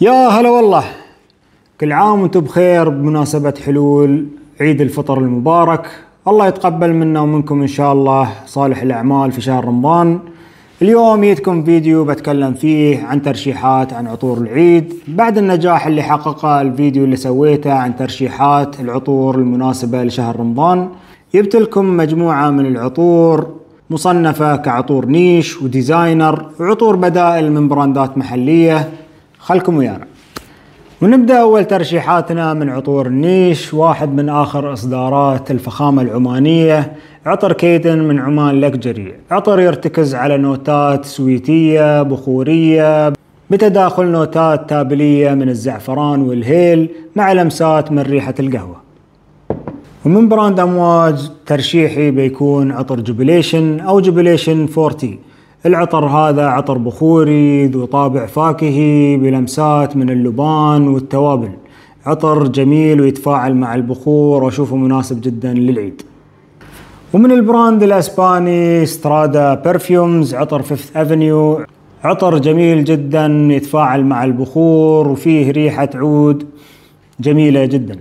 يا هلا والله. كل عام وانتم بخير بمناسبة حلول عيد الفطر المبارك. الله يتقبل منا ومنكم إن شاء الله صالح الأعمال في شهر رمضان. اليوم جيتكم فيديو بتكلم فيه عن ترشيحات عن عطور العيد بعد النجاح اللي حققه الفيديو اللي سويته عن ترشيحات العطور المناسبة لشهر رمضان. جبت لكم مجموعة من العطور مصنفة كعطور نيش وديزاينر وعطور بدائل من براندات محلية. خلكم ويانا ونبدأ. أول ترشيحاتنا من عطور النيش، واحد من آخر إصدارات الفخامة العمانية، عطر كيدن من عمان لكجري. عطر يرتكز على نوتات سويتية بخورية بتداخل نوتات تابلية من الزعفران والهيل مع لمسات من ريحة القهوة. ومن براند أمواج ترشيحي بيكون عطر جوبيليشن أو جوبيليشن 40. العطر هذا عطر بخوري ذو طابع فاكهي بلمسات من اللبان والتوابل. عطر جميل ويتفاعل مع البخور واشوفه مناسب جدا للعيد. ومن البراند الاسباني سترادا برفيومز، عطر فيفث افنيو. عطر جميل جدا يتفاعل مع البخور وفيه ريحة عود جميلة جدا.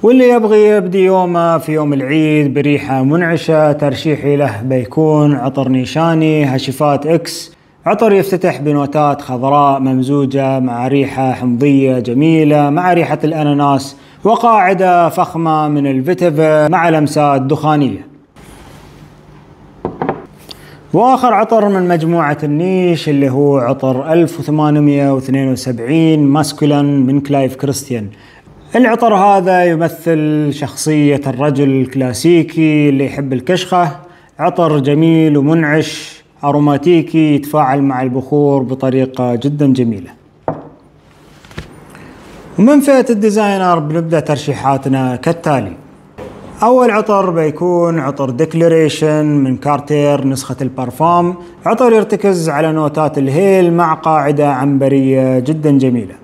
واللي يبغي يبدي يومه في يوم العيد بريحة منعشة، ترشيحي له بيكون عطر نيشاني هاشفات اكس. عطر يفتتح بنوتات خضراء ممزوجة مع ريحة حمضية جميلة مع ريحة الأناناس وقاعدة فخمة من الفيتيفا مع لمسات دخانية. وآخر عطر من مجموعة النيش اللي هو عطر 1872 ماسكولان من كلايف كريستيان. العطر هذا يمثل شخصية الرجل الكلاسيكي اللي يحب الكشخة. عطر جميل ومنعش أروماتيكي يتفاعل مع البخور بطريقة جدا جميلة. ومن فئة الديزاينر بنبدأ ترشيحاتنا كالتالي. أول عطر بيكون عطر ديكلاريشن من كارتير نسخة البارفام. عطر يرتكز على نوتات الهيل مع قاعدة عنبرية جدا جميلة.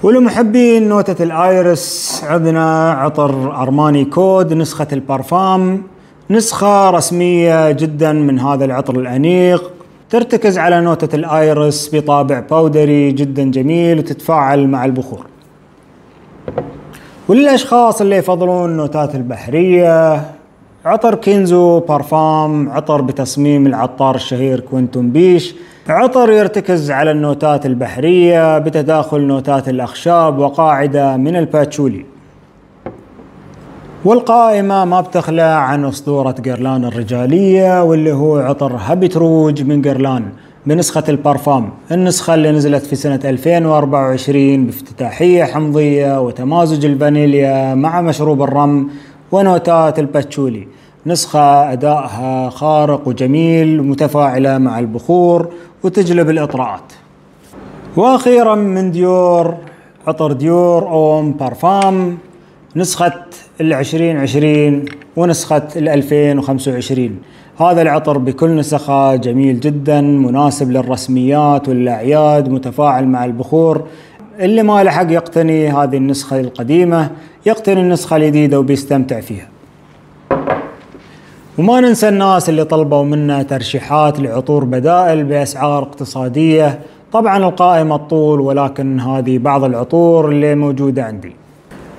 ولمحبين نوتة الآيرس عندنا عطر أرماني كود نسخة البارفام، نسخة رسمية جدا من هذا العطر الأنيق، ترتكز على نوتة الآيرس بطابع باودري جدا جميل وتتفاعل مع البخور. وللأشخاص اللي يفضلون النوتات البحرية، عطر كينزو بارفام، عطر بتصميم العطار الشهير كوينتون بيش. عطر يرتكز على النوتات البحرية بتداخل نوتات الأخشاب وقاعدة من الباتشولي. والقائمة ما بتخلى عن أسطورة غيرلان الرجالية واللي هو عطر هابيت روج من غيرلان بنسخة البارفام، النسخة اللي نزلت في سنة 2024 بافتتاحية حمضية وتمازج الفانيليا مع مشروب الرم ونوتات الباتشولي. نسخة أدائها خارق وجميل ومتفاعلة مع البخور وتجلب الإطراءات. وأخيرا من ديور عطر ديور أوم بارفام نسخة 2020 ونسخة 2025. هذا العطر بكل نسخة جميل جدا مناسب للرسميات والأعياد متفاعل مع البخور. اللي ما لحق يقتني هذه النسخة القديمة يقتني النسخة الجديدة وبيستمتع فيها. وما ننسى الناس اللي طلبوا منا ترشيحات لعطور بدائل بأسعار اقتصادية. طبعا القائمة الطول ولكن هذه بعض العطور اللي موجودة عندي.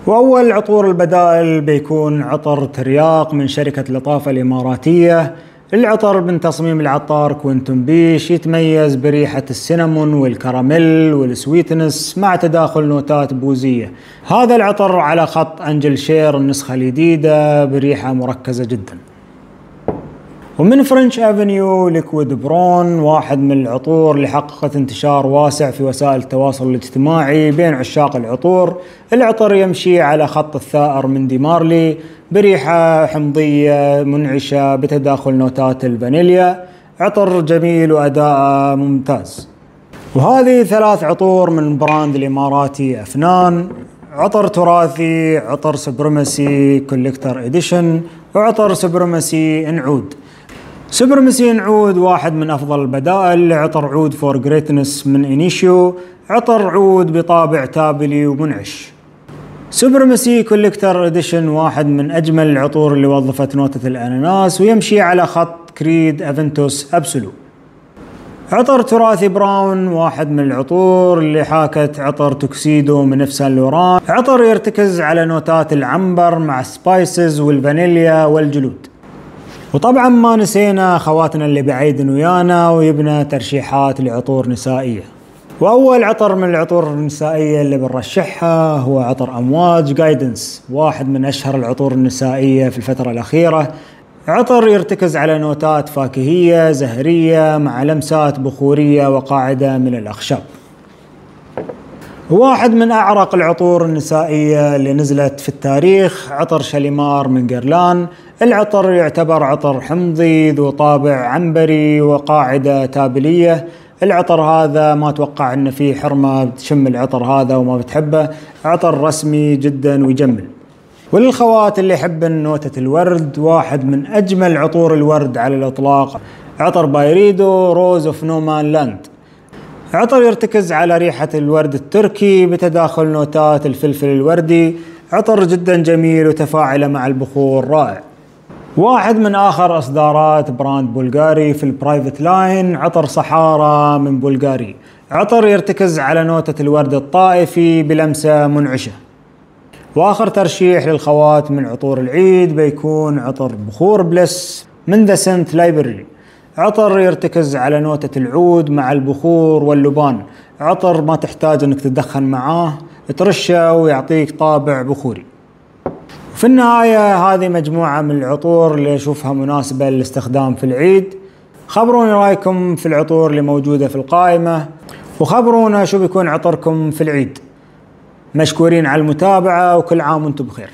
وأول عطور البدائل بيكون عطر ترياق من شركة لطافة الإماراتية. العطر من تصميم العطار كوينتون بيش، يتميز بريحة السينامون والكراميل والسويتنس مع تداخل نوتات بوزية. هذا العطر على خط أنجل شير النسخة الجديدة بريحة مركزة جدا. ومن فرنش افنيو ليكويد برون، واحد من العطور اللي حققت انتشار واسع في وسائل التواصل الاجتماعي بين عشاق العطور. العطر يمشي على خط الثائر من دي مارلي بريحة حمضية منعشة بتداخل نوتات الفانيليا. عطر جميل وأداء ممتاز. وهذه 3 عطور من براند الإماراتي أفنان. عطر تراثي، عطر سبرمسي كوليكتر إديشن، وعطر سبرمسي انعود. سبرمسي انعود واحد من أفضل البدائل لعطر عود فور جريتنس من إنيشيو. عطر عود بطابع تابلي ومنعش. سبرمسي كوليكتر إديشن واحد من أجمل العطور اللي وظفت نوتة الأناناس ويمشي على خط كريد أفنتوس أبسولو. عطر تراثي براون، واحد من العطور اللي حاكت عطر توكسيدو من إف سان لوران. عطر يرتكز على نوتات العنبر مع السبايسز والفانيليا والجلود. وطبعا ما نسينا خواتنا اللي بعيد ويانا ويبنى ترشيحات لعطور نسائية. وأول عطر من العطور النسائية اللي بنرشحها هو عطر أمواج جايدنس، واحد من أشهر العطور النسائية في الفترة الأخيرة. عطر يرتكز على نوتات فاكهية زهرية مع لمسات بخورية وقاعدة من الأخشاب. واحد من أعرق العطور النسائية اللي نزلت في التاريخ عطر شاليمار من غيرلان. العطر يعتبر عطر حمضي ذو طابع عنبري وقاعدة تابلية. العطر هذا ما أتوقع أن فيه حرمة بتشم العطر هذا وما بتحبه، عطر رسمي جدا ويجمل. وللخوات اللي يحبن نوتة الورد، واحد من أجمل عطور الورد على الإطلاق عطر بايريدو روز اوف نومان لاند. عطر يرتكز على ريحة الورد التركي بتداخل نوتات الفلفل الوردي. عطر جدا جميل وتفاعله مع البخور رائع. واحد من آخر إصدارات براند بلغاري في البرايفت لاين عطر صحارى من بلغاري. عطر يرتكز على نوتة الورد الطائفي بلمسة منعشة. وآخر ترشيح للخوات من عطور العيد بيكون عطر بخور بلس من ذا سنت لايبرري. عطر يرتكز على نوتة العود مع البخور واللبان. عطر ما تحتاج انك تدخن معاه، ترشه ويعطيك طابع بخوري. في النهاية هذه مجموعة من العطور اللي أشوفها مناسبة للاستخدام في العيد. خبروني رأيكم في العطور اللي موجودة في القائمة، وخبرونا شو بيكون عطركم في العيد. مشكورين على المتابعة وكل عام وانتم بخير.